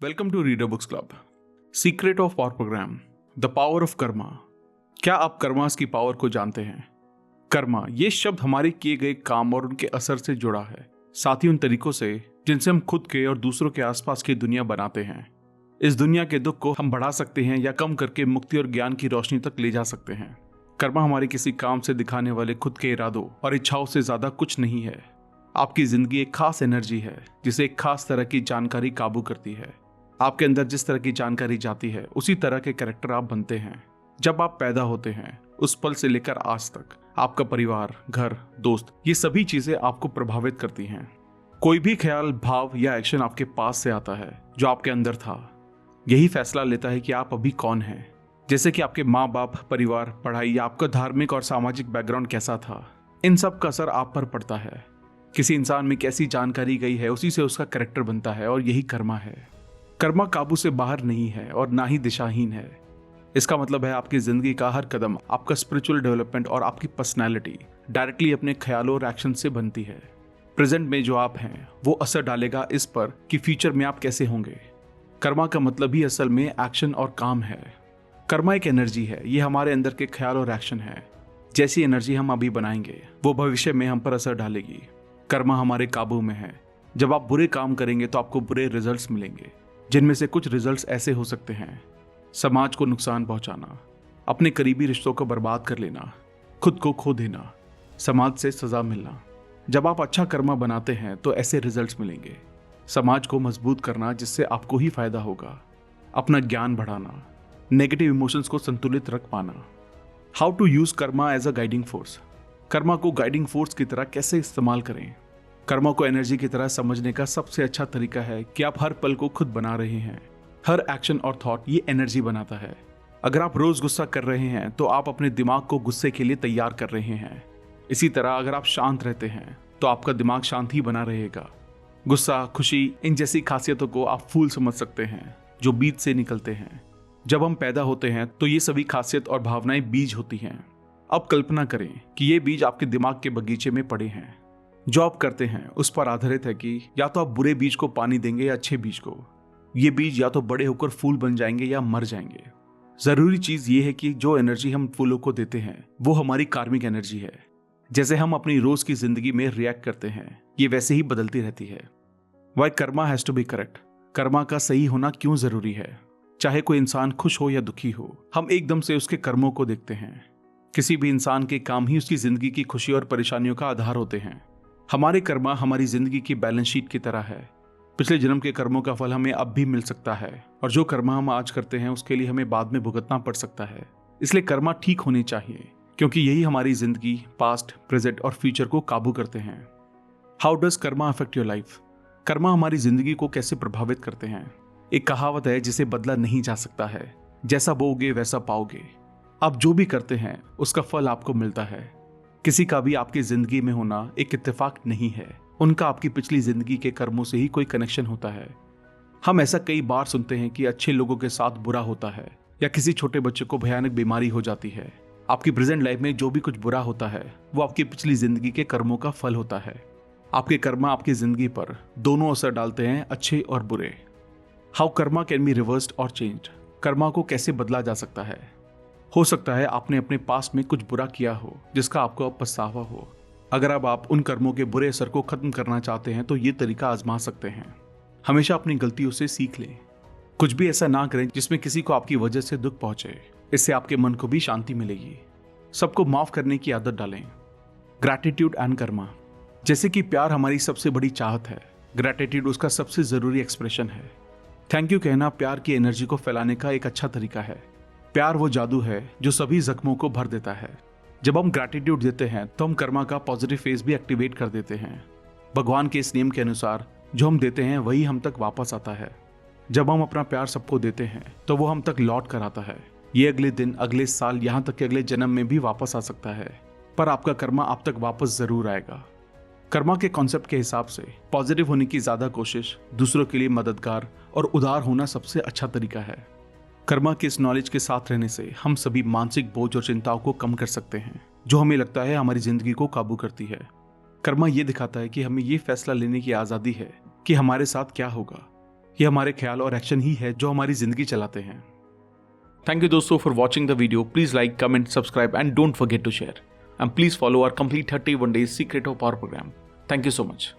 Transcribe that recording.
Welcome to reader books club. Secret of power program, the power of karma. क्या आप karmas की power को जानते हैं? कर्मा ये शब्द हमारे किए गए काम और उनके असर से जुड़ा है, साथ ही उन तरीकों से जिनसे हम खुद के और दूसरों के आसपास की दुनिया बनाते हैं। इस दुनिया के दुख को हम बढ़ा सकते हैं या कम करके मुक्ति और ज्ञान की रोशनी तक ले जा सकते हैं। कर्मा हमारे किसी काम से दिखाने वाले खुद के इरादों और इच्छाओं से ज्यादा कुछ नहीं है। आपकी जिंदगी एक खास एनर्जी है जिसे एक खास तरह की जानकारी काबू करती है। आपके अंदर जिस तरह की जानकारी जाती है उसी तरह के कैरेक्टर आप बनते हैं। जब आप पैदा होते हैं उस पल से लेकर आज तक आपका परिवार, घर, दोस्त, ये सभी चीजें आपको प्रभावित करती हैं। कोई भी ख्याल, भाव या एक्शन आपके पास से आता है जो आपके अंदर था। यही फैसला लेता है कि आप अभी कौन हैं। जैसे कि आपके माँ बाप, परिवार, पढ़ाई या आपका धार्मिक और सामाजिक बैकग्राउंड कैसा था, इन सब का असर आप पर पड़ता है। किसी इंसान में कैसी जानकारी गई है उसी से उसका कैरेक्टर बनता है और यही कर्मा है। कर्मा काबू से बाहर नहीं है और ना ही दिशाहीन है। इसका मतलब है आपकी जिंदगी का हर कदम, आपका स्पिरिचुअल डेवलपमेंट और आपकी पर्सनैलिटी डायरेक्टली अपने ख्यालों और एक्शन से बनती है। प्रेजेंट में जो आप हैं वो असर डालेगा इस पर कि फ्यूचर में आप कैसे होंगे। कर्मा का मतलब ही असल में एक्शन और काम है। कर्मा एक एनर्जी है, ये हमारे अंदर के ख्याल और एक्शन है। जैसी एनर्जी हम अभी बनाएंगे वो भविष्य में हम पर असर डालेगी। कर्मा हमारे काबू में है। जब आप बुरे काम करेंगे तो आपको बुरे रिजल्ट्स मिलेंगे, जिनमें से कुछ रिजल्ट्स ऐसे हो सकते हैं: समाज को नुकसान पहुंचाना, अपने करीबी रिश्तों को बर्बाद कर लेना, खुद को खो देना, समाज से सजा मिलना। जब आप अच्छा कर्मा बनाते हैं तो ऐसे रिजल्ट्स मिलेंगे: समाज को मजबूत करना जिससे आपको ही फायदा होगा, अपना ज्ञान बढ़ाना, नेगेटिव इमोशंस को संतुलित रख पाना। How to use karma as a guiding force. कर्मा को गाइडिंग फोर्स की तरह कैसे इस्तेमाल करें? कर्मा को एनर्जी की तरह समझने का सबसे अच्छा तरीका है कि आप हर पल को खुद बना रहे हैं। हर एक्शन और थॉट ये एनर्जी बनाता है। अगर आप रोज गुस्सा कर रहे हैं तो आप अपने दिमाग को गुस्से के लिए तैयार कर रहे हैं। इसी तरह अगर आप शांत रहते हैं तो आपका दिमाग शांत ही बना रहेगा। गुस्सा, खुशी, इन जैसी खासियतों को आप फूल समझ सकते हैं जो बीज से निकलते हैं। जब हम पैदा होते हैं तो ये सभी खासियत और भावनाएं बीज होती हैं। अब कल्पना करें कि ये बीज आपके दिमाग के बगीचे में पड़े हैं। जो आप करते हैं उस पर आधारित है कि या तो आप बुरे बीज को पानी देंगे या अच्छे बीज को। ये बीज या तो बड़े होकर फूल बन जाएंगे या मर जाएंगे। जरूरी चीज ये है कि जो एनर्जी हम फूलों को देते हैं वो हमारी कार्मिक एनर्जी है। जैसे हम अपनी रोज की जिंदगी में रिएक्ट करते हैं ये वैसे ही बदलती रहती है। Why karma has to be correct. कर्मा का सही होना क्यों जरूरी है? चाहे कोई इंसान खुश हो या दुखी हो, हम एकदम से उसके कर्मों को देखते हैं। किसी भी इंसान के काम ही उसकी जिंदगी की खुशी और परेशानियों का आधार होते हैं। हमारे कर्मा हमारी जिंदगी की बैलेंस शीट की तरह है। पिछले जन्म के कर्मों का फल हमें अब भी मिल सकता है और जो कर्मा हम आज करते हैं उसके लिए हमें बाद में भुगतना पड़ सकता है। इसलिए कर्मा ठीक होनी चाहिए क्योंकि यही हमारी जिंदगी, पास्ट, प्रेजेंट और फ्यूचर को काबू करते हैं। How does Karma affect your life? Karma हमारी जिंदगी को कैसे प्रभावित करते हैं? एक कहावत है जिसे बदला नहीं जा सकता है, जैसा बोओगे वैसा पाओगे। आप जो भी करते हैं उसका फल आपको मिलता है। किसी का भी आपकी जिंदगी में होना एक इत्तेफाक नहीं है, उनका आपकी पिछली जिंदगी के कर्मों से ही कोई कनेक्शन होता है। हम ऐसा कई बार सुनते हैं कि अच्छे लोगों के साथ बुरा होता है या किसी छोटे बच्चे को भयानक बीमारी हो जाती है। आपकी प्रेजेंट लाइफ में जो भी कुछ बुरा होता है वो आपकी पिछली जिंदगी के कर्मों का फल होता है। आपके कर्मा आपकी जिंदगी पर दोनों असर डालते हैं, अच्छे और बुरे। How Karma can be reversed और चेंज्ड। कर्मा को कैसे बदला जा सकता है? हो सकता है आपने अपने पास्ट में कुछ बुरा किया हो जिसका आपको अब पछतावा हो। अगर अब आप उन कर्मों के बुरे असर को खत्म करना चाहते हैं तो ये तरीका आजमा सकते हैं। हमेशा अपनी गलतियों से सीख लें। कुछ भी ऐसा ना करें जिसमें किसी को आपकी वजह से दुख पहुंचे। इससे आपके मन को भी शांति मिलेगी। सबको माफ करने की आदत डालें। Gratitude and Karma. जैसे कि प्यार हमारी सबसे बड़ी चाहत है, ग्रैटिट्यूड उसका सबसे जरूरी एक्सप्रेशन है। थैंक यू कहना प्यार की एनर्जी को फैलाने का एक अच्छा तरीका है। प्यार वो जादू है जो सभी जख्मों को भर देता है। जब हम ग्रैटिट्यूड देते हैं तो हम कर्मा का पॉजिटिव फेज भी एक्टिवेट कर देते हैं। भगवान के इस नियम के अनुसार जो हम देते हैं वही हम तक वापस आता है। जब हम अपना प्यार सबको देते हैं तो वो हम तक लौट कर आता है। ये अगले दिन, अगले साल, यहाँ तक कि अगले जन्म में भी वापस आ सकता है, पर आपका कर्मा आप तक वापस जरूर आएगा। कर्मा के कॉन्सेप्ट के हिसाब से पॉजिटिव होने की ज्यादा कोशिश, दूसरों के लिए मददगार और उदार होना सबसे अच्छा तरीका है। कर्मा के इस नॉलेज के साथ रहने से हम सभी मानसिक बोझ और चिंताओं को कम कर सकते हैं जो हमें लगता है हमारी जिंदगी को काबू करती है। कर्मा ये दिखाता है कि हमें ये फैसला लेने की आजादी है कि हमारे साथ क्या होगा। ये हमारे ख्याल और एक्शन ही है जो हमारी जिंदगी चलाते हैं। थैंक यू दोस्तों for watching the video. Please like, comment, subscribe and don't forget to share and please follow our complete 31 days secret of power program. Thank you so much.